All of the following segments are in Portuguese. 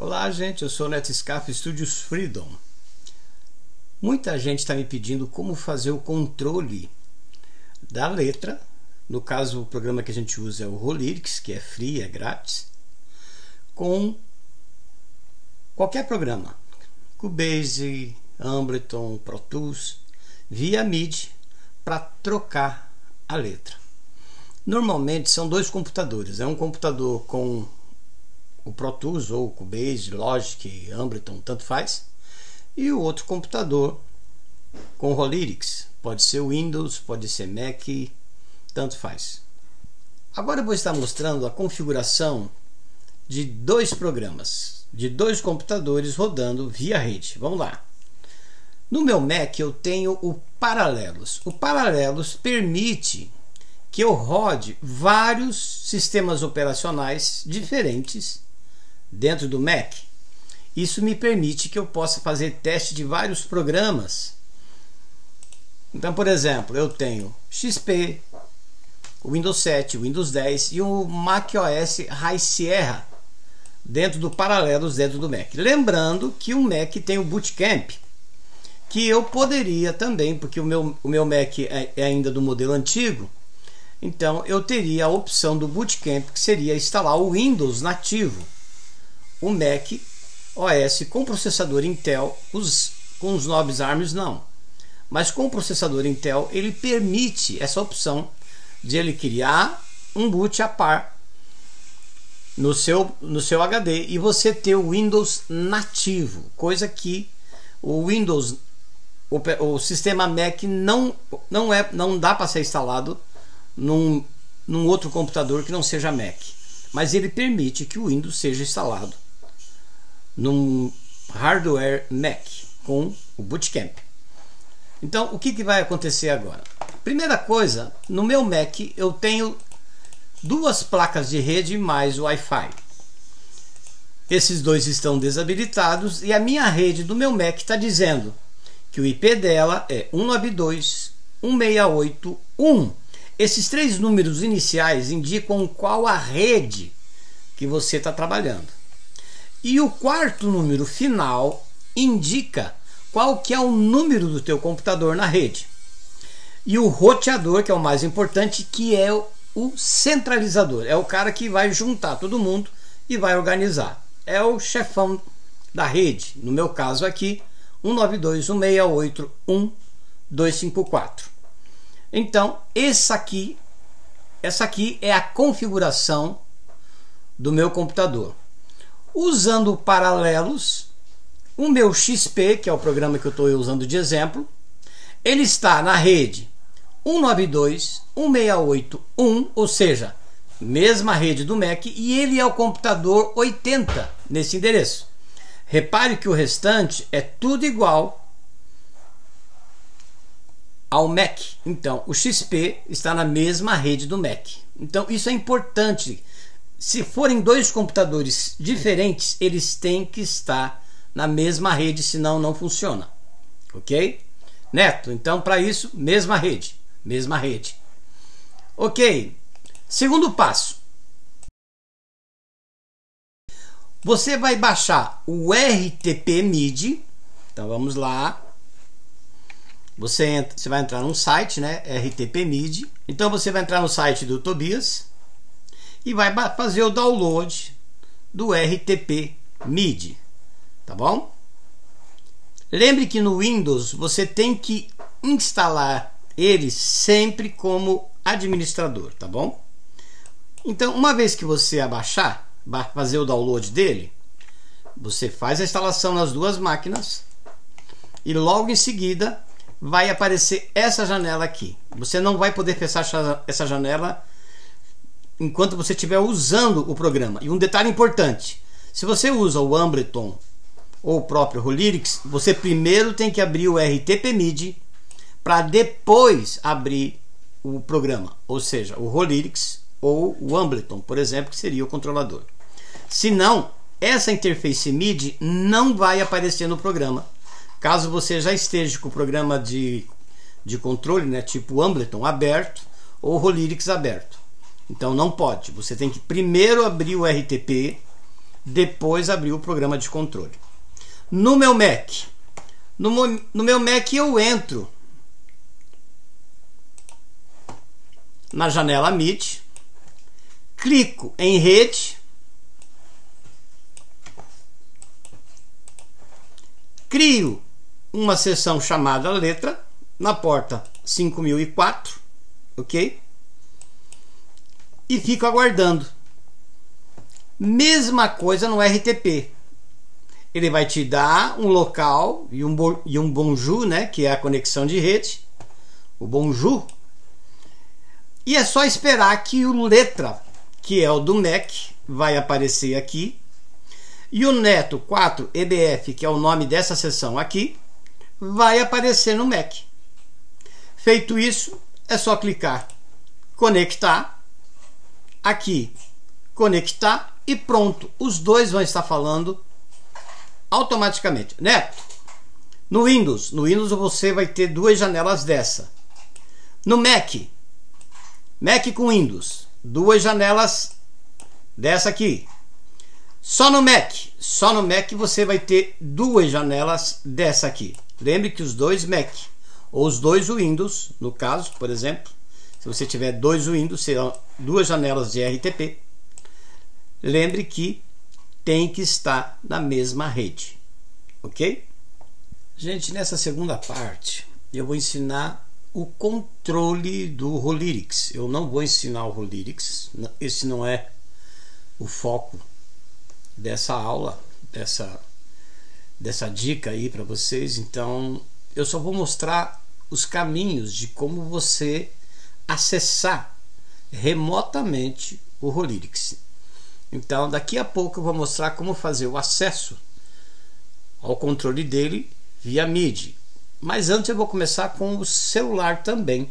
Olá, gente, eu sou o Netscape Studios Freedom. Muita gente está me pedindo como fazer o controle da letra. No caso, o programa que a gente usa é o Rolyrics, que é free, é grátis, com qualquer programa, Cubase, Ableton, Pro Tools, via MIDI, para trocar a letra. Normalmente são dois computadores, é um computador com o Pro Tools ou Cubase, Logic, Ableton, tanto faz, e o outro computador com Rolyrics, pode ser Windows, pode ser Mac, tanto faz. Agora eu vou estar mostrando a configuração de dois programas, de dois computadores rodando via rede. Vamos lá. No meu Mac eu tenho o Parallels. O Parallels permite que eu rode vários sistemas operacionais diferentes dentro do Mac. Isso me permite que eu possa fazer teste de vários programas. Então, por exemplo, eu tenho XP, o Windows 7, o Windows 10 e o macOS High Sierra dentro do Parallels, dentro do Mac. Lembrando que o Mac tem o Bootcamp, que eu poderia também, porque o meu Mac é ainda do modelo antigo, então eu teria a opção do Bootcamp, que seria instalar o Windows nativo, o Mac OS com processador Intel, com os knobs ARMs não, mas com o processador Intel ele permite essa opção de ele criar um boot a par no seu HD e você ter o Windows nativo, coisa que o Windows, o sistema Mac não dá para ser instalado num outro computador que não seja Mac, mas ele permite que o Windows seja instalado num hardware Mac com o Bootcamp. Então, o que vai acontecer agora? Primeira coisa, no meu Mac eu tenho duas placas de rede mais o Wi-Fi. Esses dois estão desabilitados e a minha rede do meu Mac está dizendo que o IP dela é 192.168.1. Esses três números iniciais indicam qual a rede que você está trabalhando. E o quarto número final indica qual que é o número do teu computador na rede. E o roteador, que é o mais importante, que é o centralizador. É o cara que vai juntar todo mundo e vai organizar. É o chefão da rede. No meu caso aqui, 192.168.1.254. Então, essa aqui é a configuração do meu computador. Usando Paralelos, o meu XP, que é o programa que eu estou usando de exemplo, ele está na rede 192.168.1, ou seja, mesma rede do Mac, e ele é o computador 80 nesse endereço. Repare que o restante é tudo igual ao Mac. Então, o XP está na mesma rede do Mac. Então, isso é importante. Se forem dois computadores diferentes, eles têm que estar na mesma rede, senão não funciona. Ok? Neto, então para isso, mesma rede. Mesma rede. Ok. Segundo passo. Você vai baixar o RTP MIDI. Então vamos lá. Você vai entrar num site, né? RTP MIDI. Então você vai entrar no site do Tobias e vai fazer o download do RTP MIDI, tá bom? Lembre que no Windows você tem que instalar ele sempre como administrador, tá bom? Então, uma vez que você abaixar, vai fazer o download dele, você faz a instalação nas duas máquinas e logo em seguida vai aparecer essa janela aqui. Você não vai poder fechar essa janela enquanto você estiver usando o programa. E um detalhe importante, se você usa o Ableton ou o próprio Rolyrics, você primeiro tem que abrir o RTP MIDI para depois abrir o programa, ou seja, o Rolyrics ou o Ableton, por exemplo, que seria o controlador. Senão, essa interface MIDI não vai aparecer no programa, caso você já esteja com o programa de controle, né, tipo Ableton aberto ou Rolyrics aberto. Então não pode, você tem que primeiro abrir o RTP depois abrir o programa de controle. No meu Mac, no meu Mac eu entro na janela Meet, clico em rede, crio uma seção chamada letra na porta 5004, ok? E fico aguardando. Mesma coisa no RTP. Ele vai te dar um local e um bonjour, né, que é a conexão de rede, o bonjour. E é só esperar que o letra, que é o do Mac, vai aparecer aqui. E o Neto 4 EBF, que é o nome dessa seção aqui, vai aparecer no Mac. Feito isso, é só clicar conectar, aqui conectar e pronto. Os dois vão estar falando automaticamente. Neto, no Windows você vai ter duas janelas dessa. No Mac com Windows, duas janelas dessa aqui. Só no Mac você vai ter duas janelas dessa aqui. Lembre que os dois Mac ou os dois Windows, no caso, por exemplo, se você tiver dois Windows, serão duas janelas de RTP. Lembre que tem que estar na mesma rede, ok? Gente, nessa segunda parte eu vou ensinar o controle do Hollyrics. Eu não vou ensinar o Hollyrics, esse não é o foco dessa aula, dessa dica aí para vocês. Então eu só vou mostrar os caminhos de como você acessar remotamente o Hollyrics. Então daqui a pouco eu vou mostrar como fazer o acesso ao controle dele via MIDI. Mas antes eu vou começar com o celular também,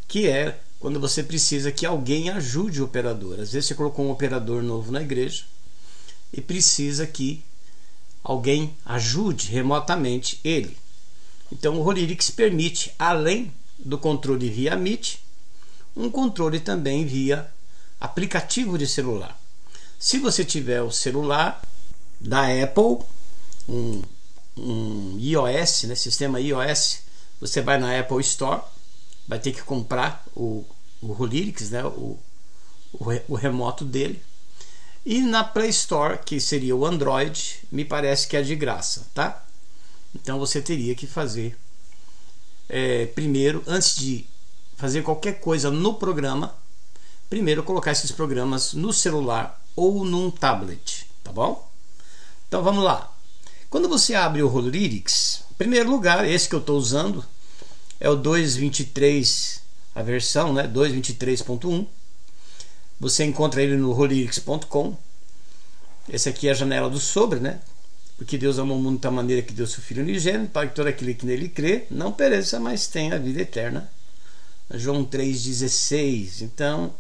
que é quando você precisa que alguém ajude o operador. Às vezes você colocou um operador novo na igreja e precisa que alguém ajude remotamente ele. Então o Hollyrics permite, além do controle via MIDI, um controle também via aplicativo de celular. Se você tiver o celular da Apple, um iOS, né, sistema iOS, você vai na Apple Store, vai ter que comprar o Hollyrics, né, o remoto dele. E na Play Store, que seria o Android, me parece que é de graça, tá? Então você teria que fazer primeiro, antes de fazer qualquer coisa no programa, primeiro colocar esses programas no celular ou num tablet, tá bom? Então vamos lá. Quando você abre o Hollyrics, em primeiro lugar, esse que eu estou usando é o 2.23, a versão, né, 2.23.1. Você encontra ele no hollyrics.com. Esse aqui é a janela do sobre, né? Porque Deus amou o mundo de tal maneira que deu seu Filho unigênito, para que todo aquele que nele crê não pereça, mas tenha a vida eterna. João 3,16. Então,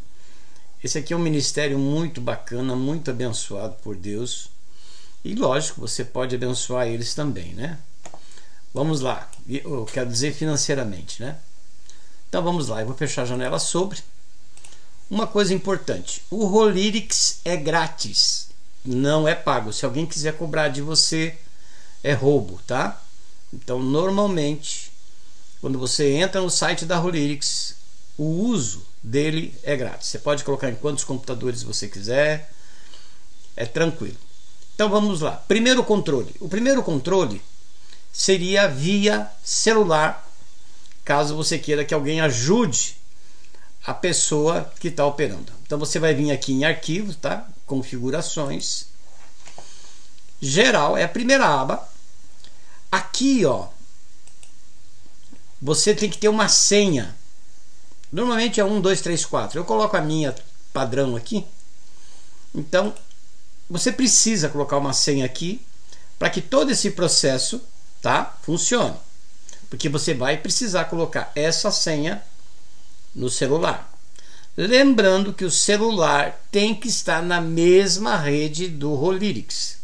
esse aqui é um ministério muito bacana, muito abençoado por Deus. E lógico, você pode abençoar eles também, né? Vamos lá. Eu quero dizer financeiramente, né? Então vamos lá. Eu vou fechar a janela sobre. Uma coisa importante: o Hollyrics é grátis, não é pago. Se alguém quiser cobrar de você, é roubo, tá? Então normalmente, quando você entra no site da Hollyrics, o uso dele é grátis. Você pode colocar em quantos computadores você quiser, é tranquilo. Então vamos lá. Primeiro controle. O primeiro controle seria via celular, caso você queira que alguém ajude a pessoa que está operando. Então você vai vir aqui em arquivos, tá? Configurações. Geral é a primeira aba. Aqui, ó, você tem que ter uma senha. Normalmente é 1, 2, 3, 4. Eu coloco a minha padrão aqui. Então você precisa colocar uma senha aqui para que todo esse processo, tá, funcione. Porque você vai precisar colocar essa senha no celular. Lembrando que o celular tem que estar na mesma rede do Hollyrics.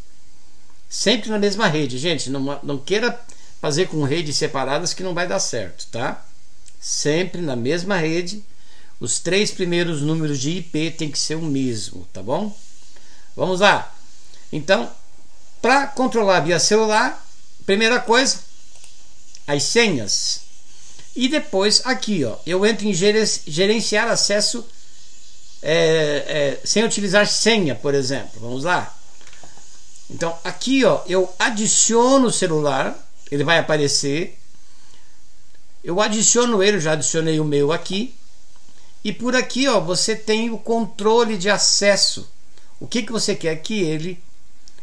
Sempre na mesma rede, gente. Não queira fazer com redes separadas que não vai dar certo, tá? Sempre na mesma rede. Os 3 primeiros números de IP tem que ser o mesmo, tá bom? Vamos lá. Então, para controlar via celular, primeira coisa, as senhas. E depois aqui, ó, eu entro em gerenciar acesso sem utilizar senha, por exemplo. Vamos lá. Então aqui, ó, eu adiciono o celular, ele vai aparecer. Eu adiciono ele, já adicionei o meu aqui. E por aqui, ó, você tem o controle de acesso. O que você quer que ele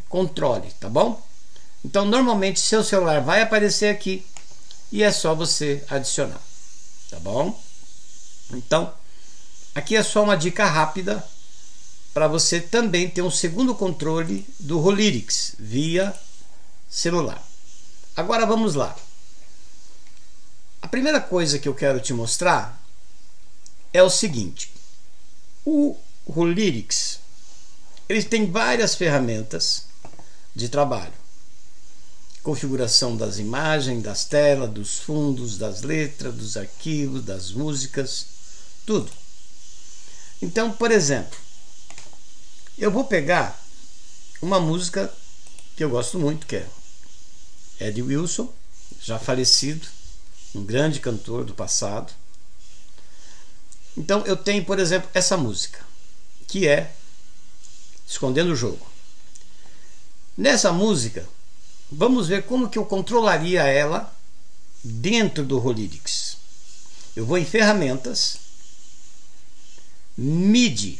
controle, tá bom? Então normalmente seu celular vai aparecer aqui e é só você adicionar, tá bom? Então aqui é só uma dica rápida para você também ter um segundo controle do Rolyrics via celular. Agora vamos lá. A primeira coisa que eu quero te mostrar é o seguinte: o Rolyrics, ele tem várias ferramentas de trabalho. Configuração das imagens, das telas, dos fundos, das letras, dos arquivos, das músicas, tudo. Então, por exemplo, eu vou pegar uma música que eu gosto muito, que é Eddie Wilson, já falecido, um grande cantor do passado. Então eu tenho, por exemplo, essa música, que é Escondendo o Jogo. Nessa música, vamos ver como que eu controlaria ela dentro do Rolyrics. Eu vou em ferramentas, MIDI.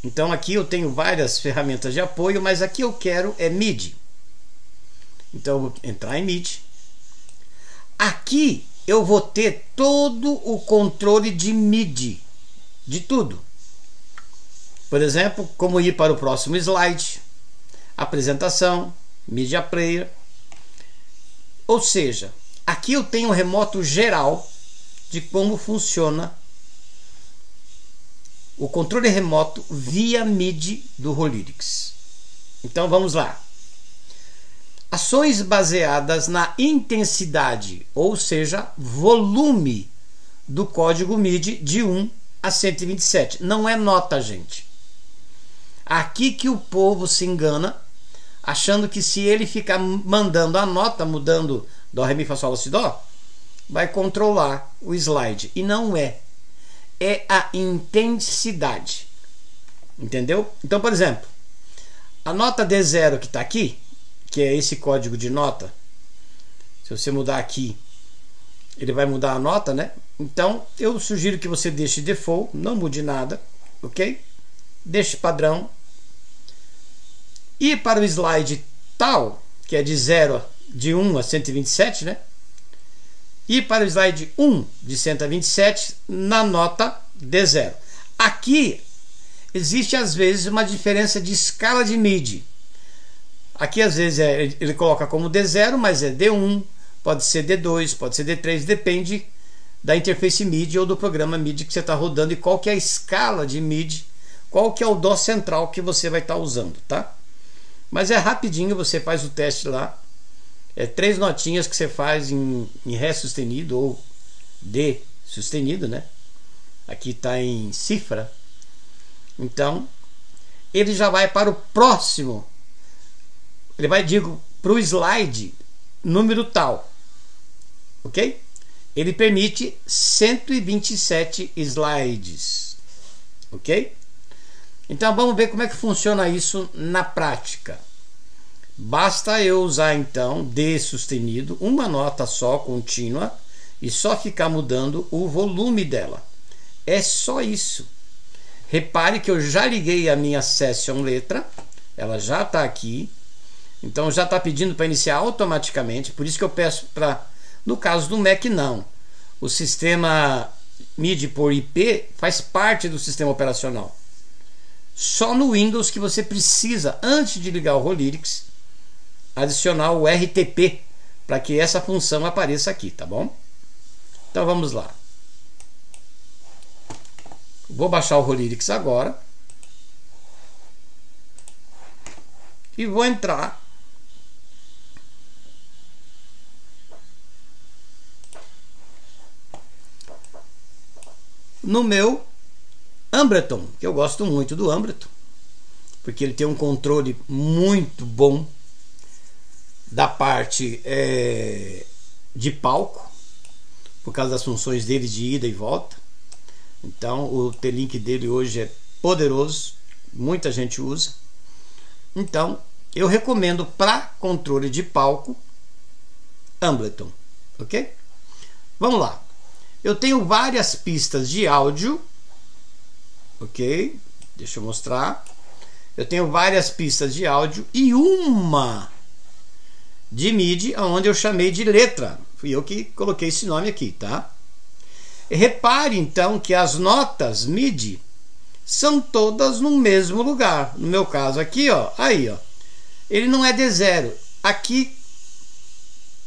Então aqui eu tenho várias ferramentas de apoio, mas aqui eu quero MIDI. Então eu vou entrar em MIDI. Aqui eu vou ter todo o controle de MIDI, de tudo. Por exemplo, como ir para o próximo slide, apresentação, Media Player. Ou seja, aqui eu tenho um remoto geral de como funciona o controle remoto via MIDI do Rolyrics. Então vamos lá. Ações baseadas na intensidade, ou seja, volume do código MIDI de 1 a 127. Não é nota, gente. Aqui que o povo se engana, achando que se ele ficar mandando a nota, mudando Dó, Ré, Mi, Fá, Sol, Lá, Si, Dó, vai controlar o slide. E não é. É a intensidade. Entendeu? Então, por exemplo, a nota D0 que está aqui, que é esse código de nota, se você mudar aqui, ele vai mudar a nota, né? Então, eu sugiro que você deixe default, não mude nada, ok? Deixe padrão. E para o slide tal, que é de 1 a 127, né? E para o slide 1 de 127 na nota D0. Aqui existe às vezes uma diferença de escala de MIDI. Aqui às vezes ele coloca como D0, mas é D1, pode ser D2, pode ser D3, depende da interface MIDI ou do programa MIDI que você está rodando e qual que é a escala de MIDI, qual que é o Dó central que você vai estar usando, tá? Mas é rapidinho, você faz o teste lá. É 3 notinhas que você faz em Ré sustenido ou D sustenido, né? Aqui está em cifra. Então, ele já vai para o próximo. Ele vai, para o slide número tal. Ok? Ele permite 127 slides. Ok? Então, vamos ver como é que funciona isso na prática. Basta eu usar então D sustenido, uma nota só contínua, e só ficar mudando o volume dela. É só isso. Repare que eu já liguei a minha session letra, ela já está aqui, então já está pedindo para iniciar automaticamente. Por isso que eu peço para, no caso do Mac, não. O sistema MIDI por IP faz parte do sistema operacional. Só no Windows que você precisa, antes de ligar o Rolyrics, adicionar o RTP para que essa função apareça aqui, tá bom? Então vamos lá. Vou baixar o Rolyrics agora e vou entrar no meu Ableton, que eu gosto muito do Ableton. porque ele tem um controle muito bom da parte de palco, por causa das funções dele de ida e volta. Então o T-Link dele hoje é poderoso, muita gente usa. Então eu recomendo para controle de palco Ableton, ok? Vamos lá. Eu tenho várias pistas de áudio, ok? Deixa eu mostrar. Eu tenho várias pistas de áudio e uma de MIDI, onde eu chamei de letra. Fui eu que coloquei esse nome aqui, tá? E repare então que as notas MIDI são todas no mesmo lugar. No meu caso aqui, ó, aí, ó, ele não é D0. Aqui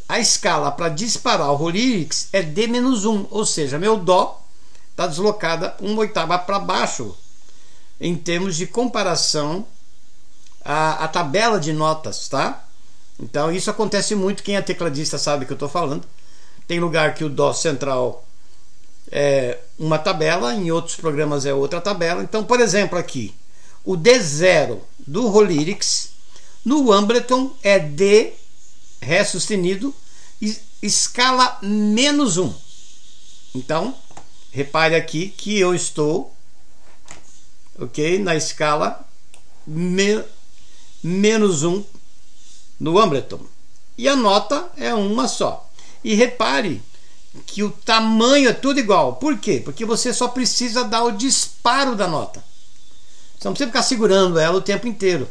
a escala para disparar o Rolyrics é D-1, ou seja, meu Dó está deslocada uma oitava para baixo em termos de comparação à tabela de notas, tá? Então isso acontece muito, quem é tecladista sabe o que eu estou falando. Tem lugar que o Dó central é uma tabela, em outros programas é outra tabela. Então, por exemplo, aqui o D0 do Rolyrics no Ableton é D, Ré sustenido, escala -1. Então repare aqui que eu estou, ok, na escala -1 no Ableton, e a nota é uma só. E repare que o tamanho é tudo igual. Por quê? Porque você só precisa dar o disparo da nota, você não precisa ficar segurando ela o tempo inteiro.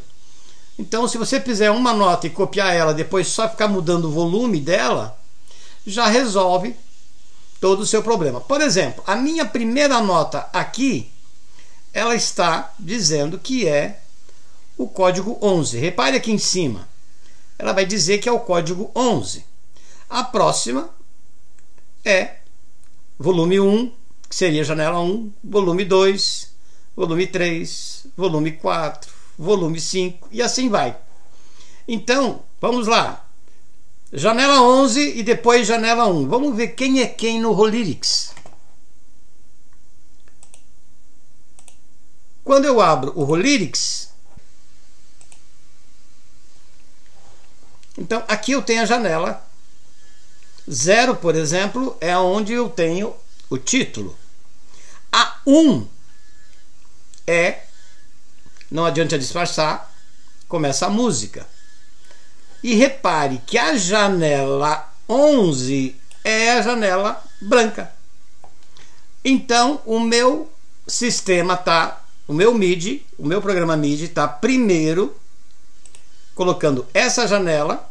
Então, se você fizer uma nota e copiar ela, depois só ficar mudando o volume dela, já resolve todo o seu problema. Por exemplo, a minha primeira nota aqui, ela está dizendo que é o código 11. Repare aqui em cima, ela vai dizer que é o código 11. A próxima é volume 1, que seria janela 1, volume 2, volume 3, volume 4, volume 5 e assim vai. Então, vamos lá. Janela 11 e depois janela 1. Vamos ver quem é quem no Rolyrics. Quando eu abro o Rolyrics, então aqui eu tenho a janela 0, por exemplo, é onde eu tenho o título. A 1 é Não Adianta Disfarçar, começa a música. E repare que a janela 11 é a janela branca. Então o meu sistema tá, o meu MIDI, o meu programa MIDI está primeiro colocando essa janela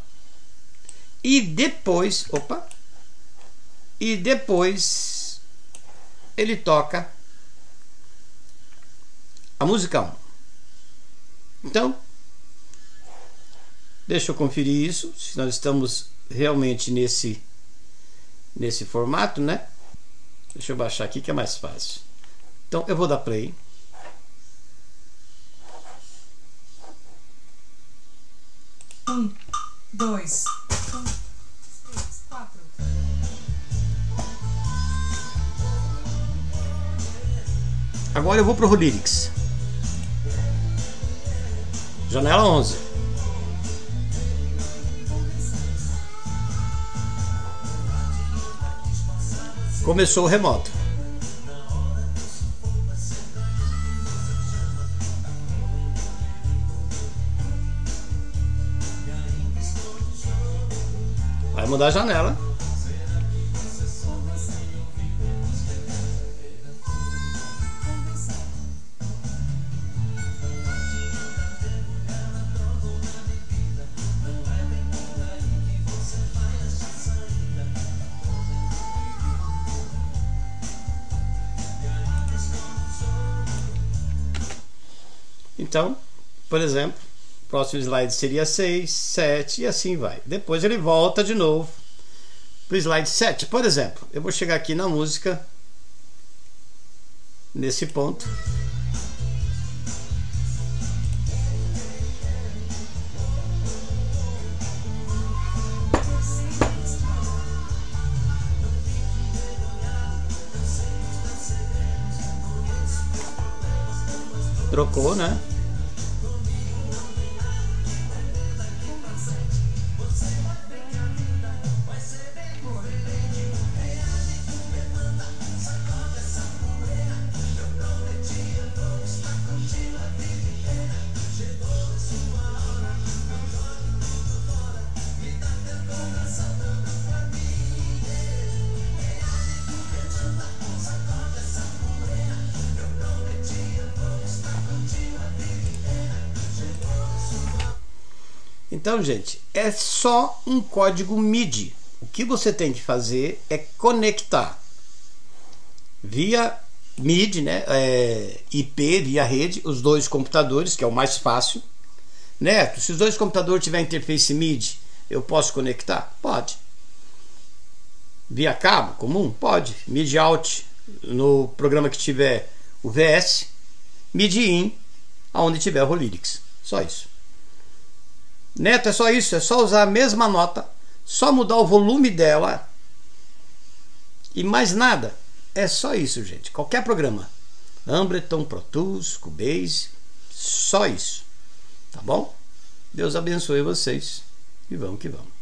e depois, ele toca a música 1. Então, deixa eu conferir isso, se nós estamos realmente nesse formato, né? Deixa eu baixar aqui que é mais fácil. Então eu vou dar play. Um, dois, 3, 4. Agora eu vou para o Rolyrics. Janela 11. Começou o remoto. Vai mudar a janela. Então, por exemplo, o próximo slide seria 6, 7 e assim vai. Depois ele volta de novo para o slide 7. Por exemplo, eu vou chegar aqui na música, nesse ponto. Trocou, né? Então, gente, é só um código MIDI. O que você tem que fazer é conectar via MIDI, né? IP, via rede, os dois computadores, que é o mais fácil. Neto, se os dois computadores tiverem interface MIDI, eu posso conectar? Pode. Via cabo comum? Pode. MIDI out no programa que tiver o VS, MIDI in aonde tiver o Rolyrics. Só isso. Neto, é só isso, é só usar a mesma nota, só mudar o volume dela e mais nada. É só isso, gente. Qualquer programa, Ableton, Pro Tools, Cubase, só isso. Tá bom? Deus abençoe vocês e vamos que vamos.